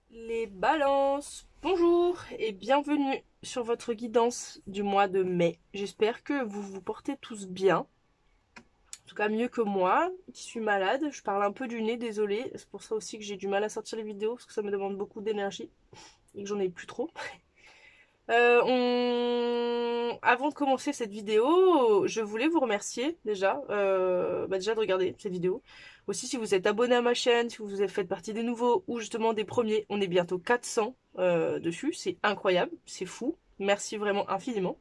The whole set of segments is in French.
Les balances, bonjour et bienvenue sur votre guidance du mois de mai. J'espère que vous vous portez tous bien, en tout cas mieux que moi, qui suis malade. Je parle un peu du nez, désolée. C'est pour ça aussi que j'ai du mal à sortir les vidéos, parce que ça me demande beaucoup d'énergie et que j'en ai plus trop. Avant de commencer cette vidéo, je voulais vous remercier déjà, déjà de regarder cette vidéo. Aussi, si vous êtes abonné à ma chaîne, si vous faites partie des nouveaux ou justement des premiers, on est bientôt 400 dessus. C'est incroyable, c'est fou. Merci vraiment infiniment.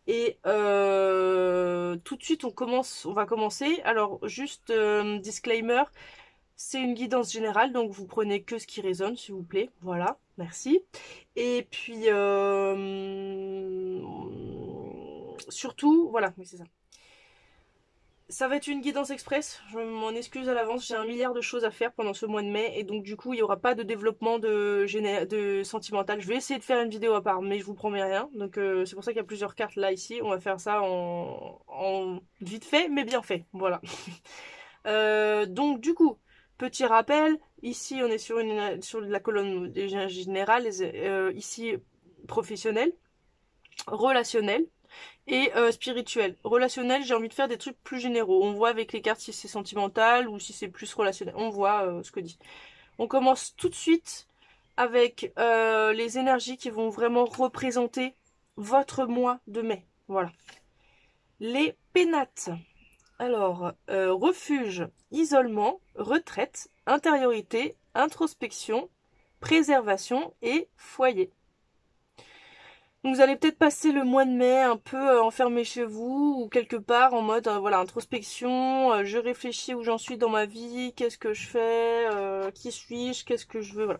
Et tout de suite, on va commencer. Alors, juste disclaimer, c'est une guidance générale, donc vous prenez que ce qui résonne, s'il vous plaît. Voilà, merci. Et puis, surtout, voilà, oui, c'est ça. Ça va être une guidance express, je m'en excuse à l'avance, j'ai un milliard de choses à faire pendant ce mois de mai, et donc du coup, il n'y aura pas de développement de sentimental. Je vais essayer de faire une vidéo à part, mais je vous promets rien. Donc c'est pour ça qu'il y a plusieurs cartes là, ici. On va faire ça en vite fait, mais bien fait. Voilà. Donc du coup, petit rappel, ici on est sur la colonne générale, ici professionnel, relationnel et spirituel. Relationnel, j'ai envie de faire des trucs plus généraux. On voit avec les cartes si c'est sentimental ou si c'est plus relationnel. On voit ce que dit. On commence tout de suite avec les énergies qui vont vraiment représenter votre mois de mai. Voilà. Les pénates. Alors, refuge, isolement, retraite, intériorité, introspection, préservation et foyer. Donc vous allez peut-être passer le mois de mai un peu enfermé chez vous ou quelque part en mode voilà, introspection, je réfléchis où j'en suis dans ma vie, qu'est-ce que je fais, qui suis-je, qu'est-ce que je veux, voilà.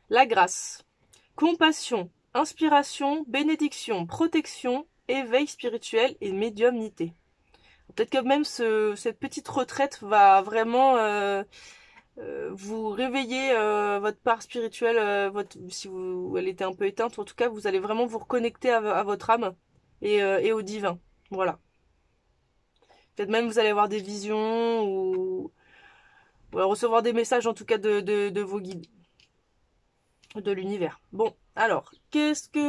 La grâce, compassion, inspiration, bénédiction, protection, éveil spirituel et médiumnité. Peut-être que même cette petite retraite va vraiment vous réveiller votre part spirituelle, si elle était un peu éteinte, en tout cas vous allez vraiment vous reconnecter à votre âme et au divin. Voilà. Peut-être même vous allez avoir des visions ou recevoir des messages en tout cas de vos guides, de l'univers. Bon, alors,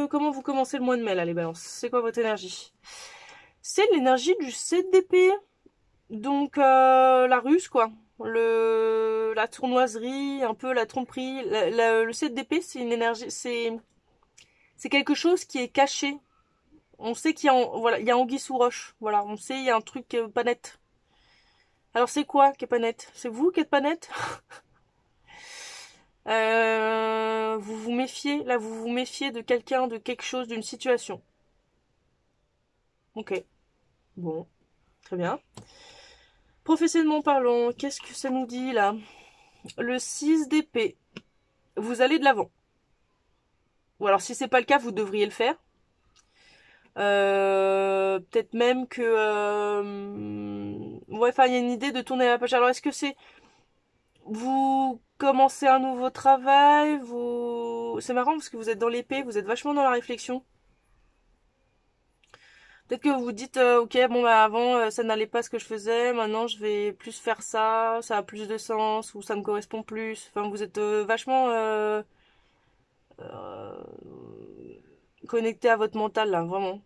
comment vous commencez le mois de mai là les balances? C'est quoi votre énergie? C'est l'énergie du 7 d'épée. Donc la ruse quoi, la tournoiserie, un peu la tromperie, le 7 d'épée c'est une énergie, c'est quelque chose qui est caché. On sait voilà, il y a anguille sous roche, voilà, on sait il y a un truc pas net. Alors c'est quoi qui est pas net? C'est vous qui êtes pas net? Vous vous méfiez, là vous vous méfiez de quelqu'un, de quelque chose, d'une situation. Ok, bon, très bien. Professionnellement parlant, qu'est-ce que ça nous dit là? Le 6 d'épée. Vous allez de l'avant. Ou alors si c'est pas le cas, vous devriez le faire. Peut-être même que ouais, enfin il y a une idée de tourner la page. Alors est-ce que c'est vous commencez un nouveau travail, c'est marrant parce que vous êtes dans l'épée, vous êtes vachement dans la réflexion. Peut-être que vous vous dites ok bon bah avant ça n'allait pas ce que je faisais, maintenant je vais plus faire ça, ça a plus de sens ou ça me correspond plus. Enfin vous êtes vachement euh, connecté à votre mental là, vraiment.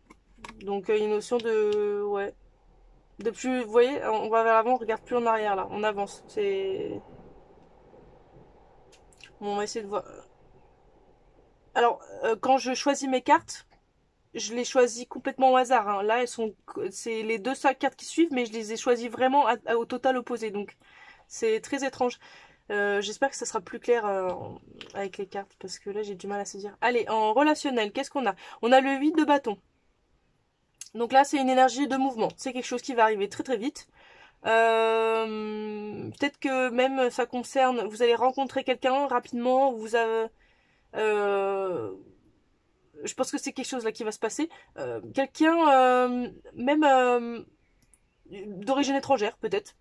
Donc une notion de ouais, de plus, vous voyez, on va vers l'avant, on regarde plus en arrière là, on avance. C'est bon, on va essayer de voir. Alors quand je choisis mes cartes, je les choisis complètement au hasard, hein. Là, c'est les deux seules cartes qui suivent, mais je les ai choisies vraiment au total opposé. Donc c'est très étrange. J'espère que ça sera plus clair avec les cartes parce que là j'ai du mal à saisir. Allez, en relationnel, qu'est-ce qu'on a? On a le 8 de bâton. Donc là, c'est une énergie de mouvement. C'est quelque chose qui va arriver très très vite. Peut-être que même ça concerne, vous allez rencontrer quelqu'un rapidement, je pense que c'est quelque chose là qui va se passer. Quelqu'un, même d'origine étrangère, peut-être.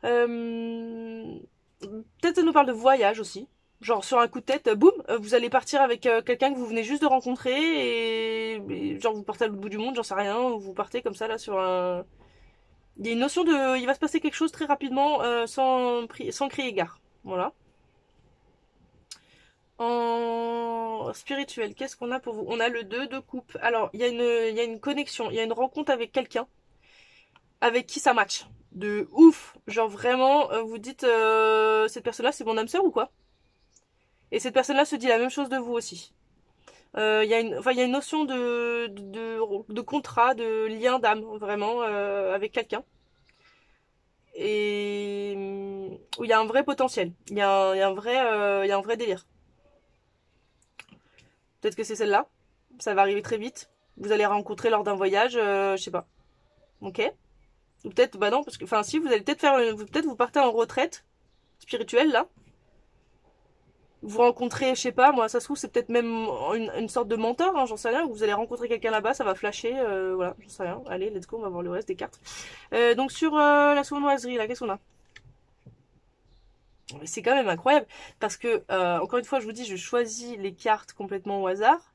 Euh, Peut-être ça nous parle de voyage aussi. Genre sur un coup de tête, boum, vous allez partir avec quelqu'un que vous venez juste de rencontrer et genre vous partez à l'autre bout du monde, j'en sais rien, ou vous partez comme ça là sur un. Il y a une notion de, il va se passer quelque chose très rapidement sans crier gare. Voilà. En spirituel, qu'est-ce qu'on a pour vous? On a le 2 de coupe. Alors, il y a une connexion, il y a une rencontre avec quelqu'un avec qui ça match. De ouf. Genre vraiment, vous dites, cette personne-là, c'est mon âme sœur ou quoi? Et cette personne-là se dit la même chose de vous aussi. Il y a une notion de contrat, de lien d'âme, vraiment, avec quelqu'un. Et où il y a un vrai potentiel. Il y a un vrai délire. Peut-être que c'est celle-là. Ça va arriver très vite. Vous allez rencontrer lors d'un voyage, je sais pas. Ok. Ou peut-être, bah non, parce que, enfin, si, vous allez peut-être peut-être vous partez en retraite spirituelle, là. Vous rencontrez, je sais pas, moi, ça se trouve, c'est peut-être même une sorte de mentor, hein, j'en sais rien. Vous allez rencontrer quelqu'un là-bas, ça va flasher, voilà, j'en sais rien. Allez, let's go, on va voir le reste des cartes. Donc, sur la sournoiserie, là, qu'est-ce qu'on a? Mais c'est quand même incroyable, parce que, encore une fois, je vous dis, je choisis les cartes complètement au hasard,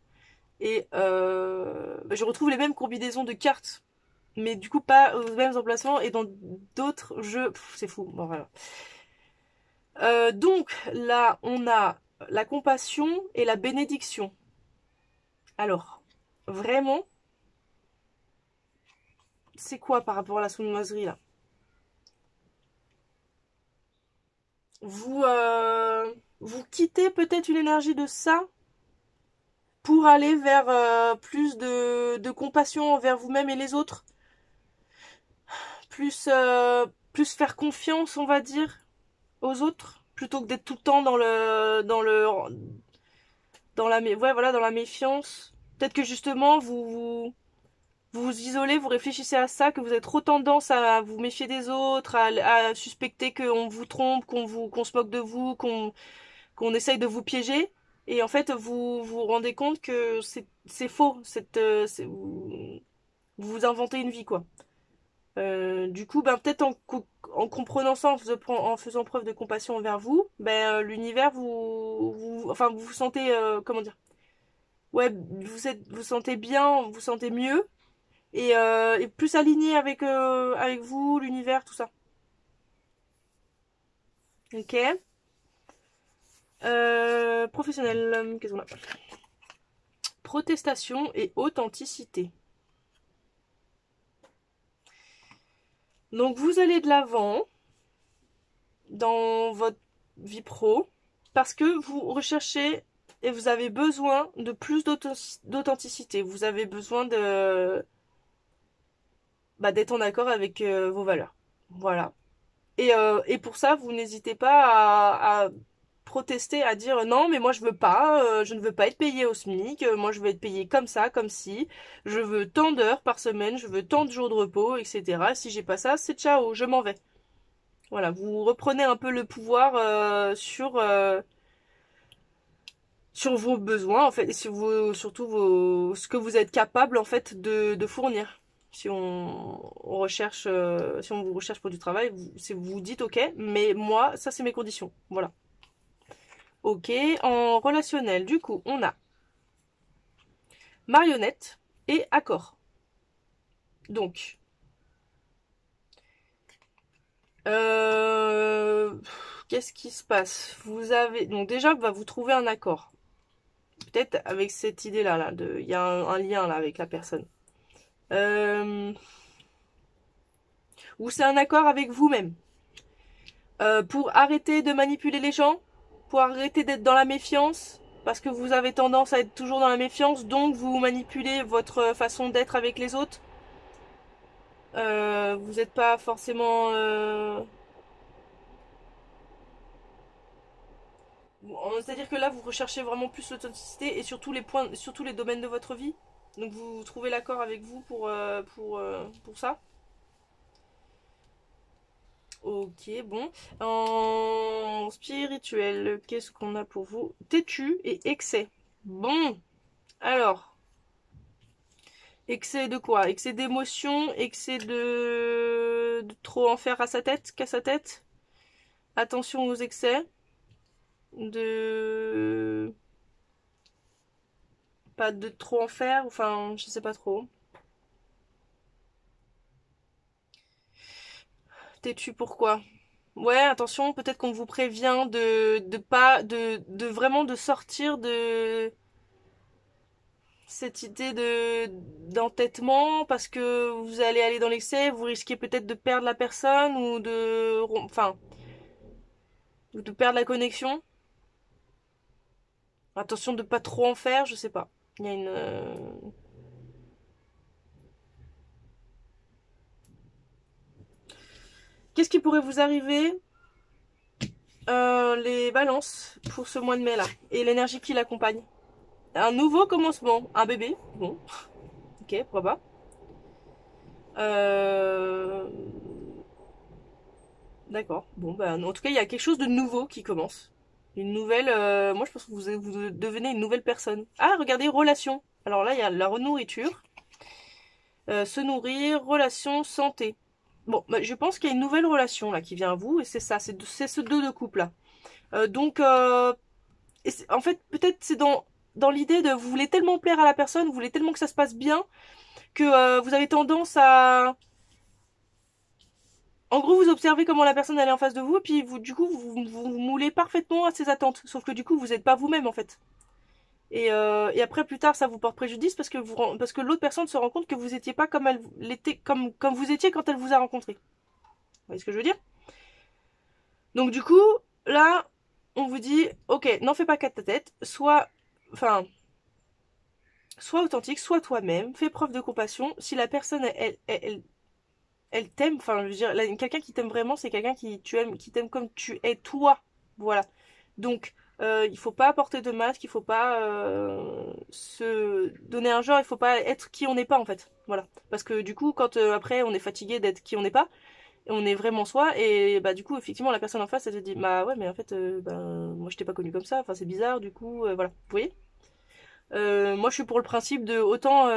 et bah, je retrouve les mêmes combinaisons de cartes mais du coup pas aux mêmes emplacements et dans d'autres jeux. C'est fou. Bon, voilà. Donc là, on a la compassion et la bénédiction. Alors, vraiment, c'est quoi par rapport à la sournoiserie là? Vous, vous quittez peut-être une énergie de ça pour aller vers plus de compassion envers vous-même et les autres, plus, plus faire confiance, on va dire, aux autres, plutôt que d'être tout le temps ouais, voilà, dans la méfiance. Peut-être que justement, vous vous isolez, vous réfléchissez à ça, que vous avez trop tendance à vous méfier des autres, à suspecter qu'on vous trompe, qu'on se moque de vous, qu'on essaye de vous piéger. Et en fait, vous vous rendez compte que c'est faux. Vous vous inventez une vie, quoi. Du coup, ben, peut-être en comprenant ça, en faisant preuve de compassion envers vous, ben, l'univers enfin, vous vous sentez, comment dire, ouais, vous sentez bien, vous sentez mieux et plus aligné avec vous, l'univers, tout ça. Ok. Professionnel, qu'est-ce qu'on a? Protestation et authenticité. Donc vous allez de l'avant dans votre vie pro parce que vous recherchez et vous avez besoin de plus d'authenticité. Vous avez besoin de bah, d'être en accord avec vos valeurs. Voilà. Et pour ça, vous n'hésitez pas à protester, à dire non, mais moi je ne veux pas être payé au SMIC, moi je veux être payé comme ça, comme si, je veux tant d'heures par semaine, je veux tant de jours de repos, etc. Si j'ai pas ça, c'est ciao, je m'en vais. Voilà, vous reprenez un peu le pouvoir sur vos besoins en fait, et sur surtout ce que vous êtes capable en fait de fournir. Si on recherche, si on vous recherche pour du travail, vous vous dites ok, mais moi ça c'est mes conditions. Voilà. Ok, en relationnel, du coup, on a marionnette et accord. Donc, euh, qu'est-ce qui se passe? Vous avez donc déjà, bah, vous trouvez un accord. Peut-être avec cette idée-là, là, il y a un lien là avec la personne. Euh, ou c'est un accord avec vous-même. Pour arrêter de manipuler les gens, pour arrêter d'être dans la méfiance, parce que vous avez tendance à être toujours dans la méfiance, donc vous manipulez votre façon d'être avec les autres. Vous n'êtes pas forcément. C'est-à-dire que là, vous recherchez vraiment plus l'authenticité et sur tous les points, sur tous les domaines de votre vie. Donc vous trouvez l'accord avec vous pour ça. Ok, bon. En spirituel, qu'est-ce qu'on a pour vous? Têtu et excès. Bon, alors, excès de quoi? Excès d'émotion, excès de trop en faire à sa tête, qu'à sa tête. Attention aux excès. De pas de trop en faire, enfin, je sais pas trop. Têtu pourquoi? Ouais, attention, peut-être qu'on vous prévient de pas, de vraiment de sortir de cette idée d'entêtement parce que vous allez aller dans l'excès, vous risquez peut-être de perdre la personne enfin, ou de perdre la connexion. Attention de pas trop en faire, je sais pas. Il y a Qu'est-ce qui pourrait vous arriver les balances pour ce mois de mai là et l'énergie qui l'accompagne. Un nouveau commencement, un bébé, bon, ok, pourquoi pas. Euh... D'accord, bon, bah, en tout cas, il y a quelque chose de nouveau qui commence. Une nouvelle, moi je pense que vous devenez une nouvelle personne. Ah, regardez, relation. Alors là, il y a la nourriture, se nourrir, relation, santé. Bon, bah, je pense qu'il y a une nouvelle relation là qui vient à vous et c'est ça, c'est ce deux de couple là. Donc, en fait, peut-être c'est dans l'idée de vous voulez tellement plaire à la personne, vous voulez tellement que ça se passe bien, que vous avez tendance à... En gros, vous observez comment la personne elle est en face de vous, et puis vous, du coup, vous moulez parfaitement à ses attentes. Sauf que du coup, vous n'êtes pas vous-même en fait. Et après, plus tard, ça vous porte préjudice parce que l'autre personne se rend compte que vous n'étiez pas comme elle l'était, comme vous étiez quand elle vous a rencontré. Vous voyez ce que je veux dire? Donc du coup, là, on vous dit, ok, n'en fais pas qu'à ta tête, enfin, sois authentique, sois toi-même, fais preuve de compassion. Si la personne, elle t'aime, enfin, je veux dire, quelqu'un qui t'aime vraiment, c'est quelqu'un qui t'aime comme tu es toi. Voilà. Donc, il faut pas porter de masque, il faut pas se donner un genre, il faut pas être qui on n'est pas en fait. Voilà. Parce que du coup, quand après on est fatigué d'être qui on n'est pas, on est vraiment soi, et bah du coup, effectivement, la personne en face, elle te dit, bah ouais, mais en fait, moi je t'ai pas connu comme ça, enfin c'est bizarre, du coup, voilà. Vous voyez? Moi, je suis pour le principe de autant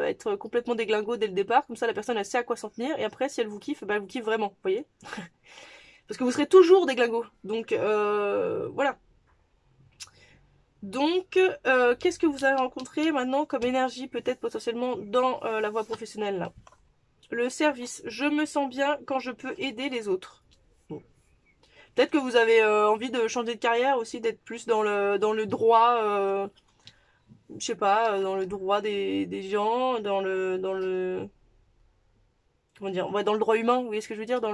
être complètement déglingo dès le départ, comme ça la personne elle sait à quoi s'en tenir, et après si elle vous kiffe, bah elle vous kiffe vraiment, vous voyez? Parce que vous serez toujours déglingo. Donc voilà. Donc qu'est-ce que vous avez rencontré maintenant comme énergie peut-être potentiellement dans la voie professionnelle là? Le service. Je me sens bien quand je peux aider les autres. Bon. Peut-être que vous avez envie de changer de carrière aussi, d'être plus dans le droit. Je sais pas, dans le droit des gens, comment dire, ouais, dans le droit humain, vous voyez ce que je veux dire, dans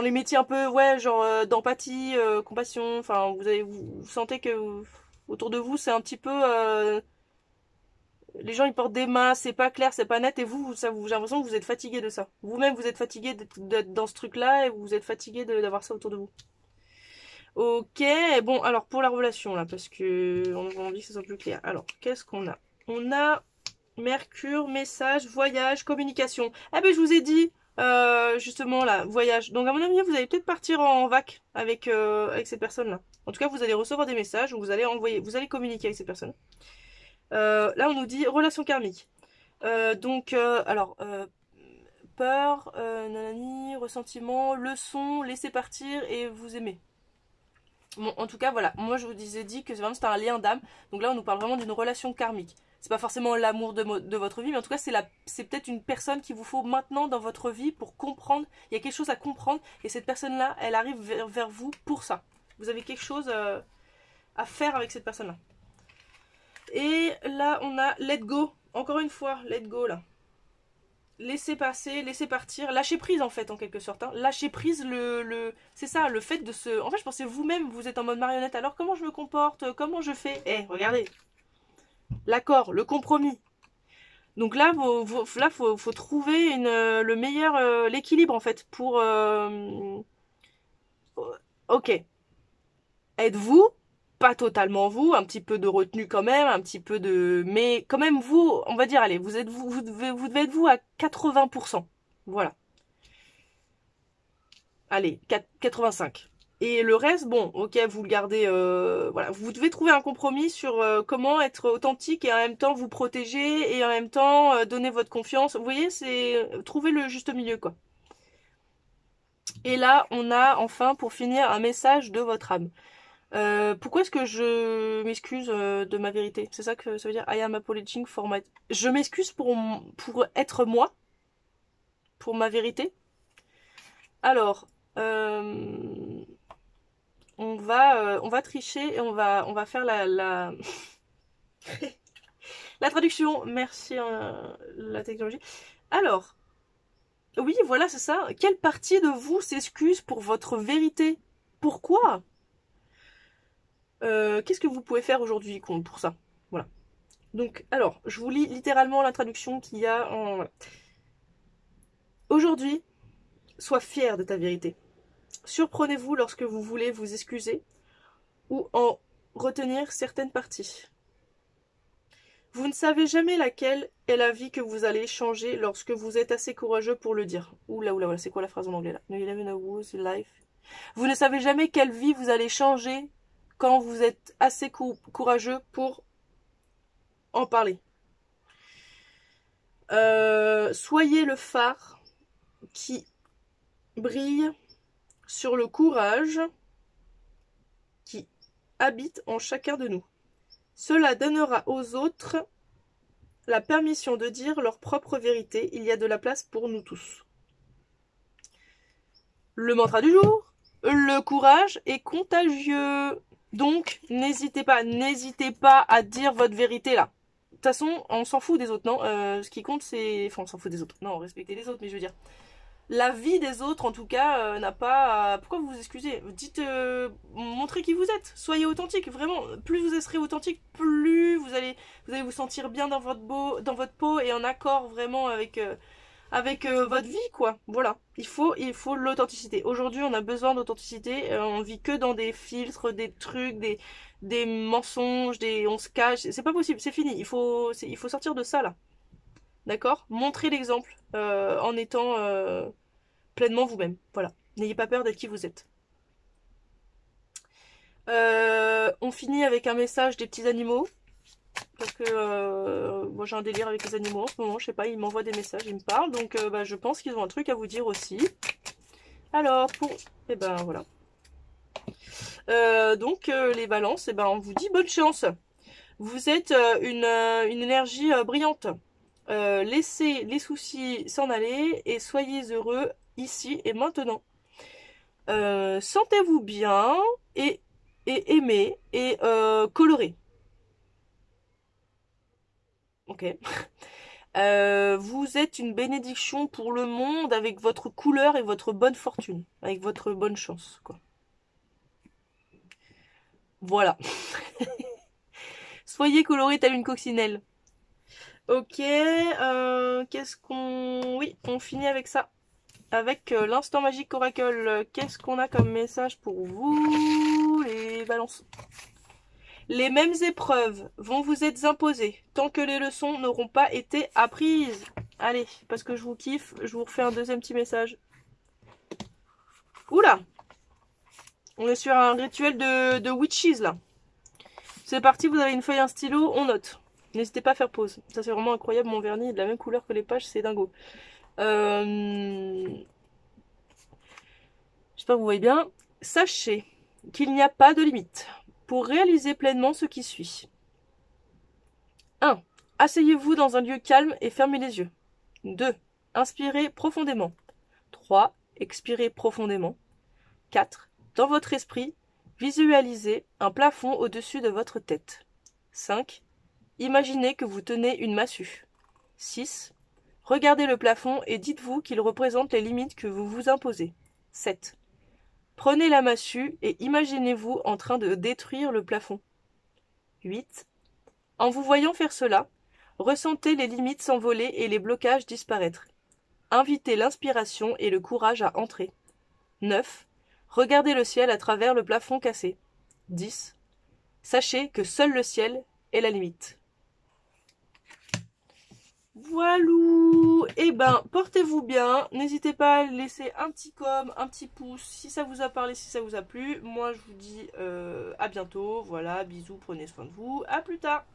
les métiers un peu, ouais, genre d'empathie, compassion, enfin, vous sentez que autour de vous, c'est un petit peu, les gens ils portent des masques, c'est pas clair, c'est pas net, et j'ai l'impression que vous êtes fatigué de ça. Vous-même, vous êtes fatigué d'être dans ce truc-là, et vous êtes fatigué d'avoir ça autour de vous. Ok, bon, alors pour la relation là, parce que on a envie que ce soit plus clair. Alors, qu'est-ce qu'on a? On a Mercure, message, voyage, communication. Ah ben je vous ai dit justement là, voyage. Donc à mon avis, vous allez peut-être partir en vac avec cette personne-là. En tout cas, vous allez recevoir des messages, vous allez envoyer, vous allez communiquer avec cette personne. Là, on nous dit relation karmique. Peur, nanani, ressentiment, leçon, laisser partir et vous aimer. Bon, en tout cas, voilà. Moi, je vous disais dit que c'était un lien d'âme. Donc là, on nous parle vraiment d'une relation karmique. C'est pas forcément l'amour de votre vie, mais en tout cas, c'est peut-être une personne qu'il vous faut maintenant dans votre vie pour comprendre. Il y a quelque chose à comprendre, et cette personne-là, elle arrive vers vous pour ça. Vous avez quelque chose à faire avec cette personne-là. Et là, on a let go. Encore une fois, let go là. Laisser passer, laisser partir, lâcher prise en fait en quelque sorte. Hein. Lâcher prise, c'est ça, le fait de se... En fait, je pensais vous-même, vous êtes en mode marionnette, alors comment je me comporte, comment je fais. Regardez, l'accord, le compromis. Donc là, faut trouver le meilleur, l'équilibre en fait pour... ok, êtes-vous, pas totalement vous, un petit peu de retenue quand même, un petit peu de... Mais quand même vous, on va dire, allez, vous devez être vous à 80%. Voilà. Allez, 85. Et le reste, bon, ok, vous le gardez, voilà, vous devez trouver un compromis sur comment être authentique et en même temps vous protéger et en même temps donner votre confiance. Vous voyez, c'est trouver le juste milieu, quoi. Et là, on a enfin, pour finir, un message de votre âme. Pourquoi est-ce que je m'excuse de ma vérité? C'est ça que ça veut dire I am apologizing for my... Je m'excuse pour être moi. pour ma vérité. Alors, on va tricher et on va faire la la traduction. Merci la technologie. Alors, oui, voilà, c'est ça. Quelle partie de vous s'excuse pour votre vérité? Pourquoi? Qu'est-ce que vous pouvez faire aujourd'hui pour ça? Voilà. Donc, alors, je vous lis littéralement la traduction qu'il y a en... Voilà. Aujourd'hui, sois fier de ta vérité. Surprenez-vous lorsque vous voulez vous excuser ou en retenir certaines parties. Vous ne savez jamais laquelle est la vie que vous allez changer lorsque vous êtes assez courageux pour le dire. Oula, c'est quoi la phrase en anglais là? No, you never know whose life. Vous ne savez jamais quelle vie vous allez changer quand vous êtes assez courageux pour en parler. Soyez le phare qui brille sur le courage qui habite en chacun de nous. Cela donnera aux autres la permission de dire leur propre vérité. Il y a de la place pour nous tous. Le mantra du jour, le courage est contagieux. Donc, n'hésitez pas à dire votre vérité là. De toute façon, on s'en fout des autres, non? Ce qui compte, c'est... Enfin, on s'en fout des autres. Non, respectez les autres, mais je veux dire... La vie des autres, en tout cas, n'a pas... Pourquoi vous vous excusez? Dites... montrez qui vous êtes. Soyez authentique, vraiment. Plus vous serez authentique, plus vous allez vous sentir bien dans votre peau et en accord vraiment avec votre vie, quoi. Voilà. Il faut l'authenticité. Aujourd'hui, on a besoin d'authenticité. On vit que dans des filtres, des trucs, des mensonges, on se cache. C'est pas possible, c'est fini. Il faut sortir de ça, là. D'accord? Montrez l'exemple en étant pleinement vous-même. Voilà. N'ayez pas peur d'être qui vous êtes. On finit avec un message des petits animaux. Parce que moi j'ai un délire avec les animaux en ce moment. Je sais pas, ils m'envoient des messages, ils me parlent. Donc je pense qu'ils ont un truc à vous dire aussi. Alors, eh ben voilà. Donc les balances, eh ben on vous dit bonne chance. Vous êtes une énergie brillante. Laissez les soucis s'en aller et soyez heureux ici et maintenant. Sentez-vous bien et aimez et colorez. Ok. Vous êtes une bénédiction pour le monde avec votre couleur et votre bonne fortune. Avec votre bonne chance, quoi. Voilà. Soyez coloré telle une coccinelle. Ok, qu'est-ce qu'on... Oui, on finit avec ça. Avec l'instant magique Oracle. Qu'est-ce qu'on a comme message pour vous, les balances? Les mêmes épreuves vont vous être imposées tant que les leçons n'auront pas été apprises. Allez, parce que je vous kiffe, je vous refais un deuxième petit message. Oula! On est sur un rituel de witches, là. C'est parti, vous avez une feuille, un stylo, on note. N'hésitez pas à faire pause. Ça, c'est vraiment incroyable. Mon vernis est de la même couleur que les pages, c'est dingo. J'espère que vous voyez bien. Sachez qu'il n'y a pas de limite pour réaliser pleinement ce qui suit. 1. Asseyez-vous dans un lieu calme et fermez les yeux. 2. Inspirez profondément. 3. Expirez profondément. 4. Dans votre esprit, visualisez un plafond au-dessus de votre tête. 5. Imaginez que vous tenez une massue. 6. Regardez le plafond et dites-vous qu'il représente les limites que vous vous imposez. 7. Prenez la massue et imaginez-vous en train de détruire le plafond. 8. En vous voyant faire cela, ressentez les limites s'envoler et les blocages disparaître. Invitez l'inspiration et le courage à entrer. 9. Regardez le ciel à travers le plafond cassé. 10. Sachez que seul le ciel est la limite. Voilou. Eh ben, portez-vous bien. N'hésitez pas à laisser un petit com, un petit pouce si ça vous a parlé, si ça vous a plu. Moi, je vous dis à bientôt. Voilà, bisous, prenez soin de vous. À plus tard.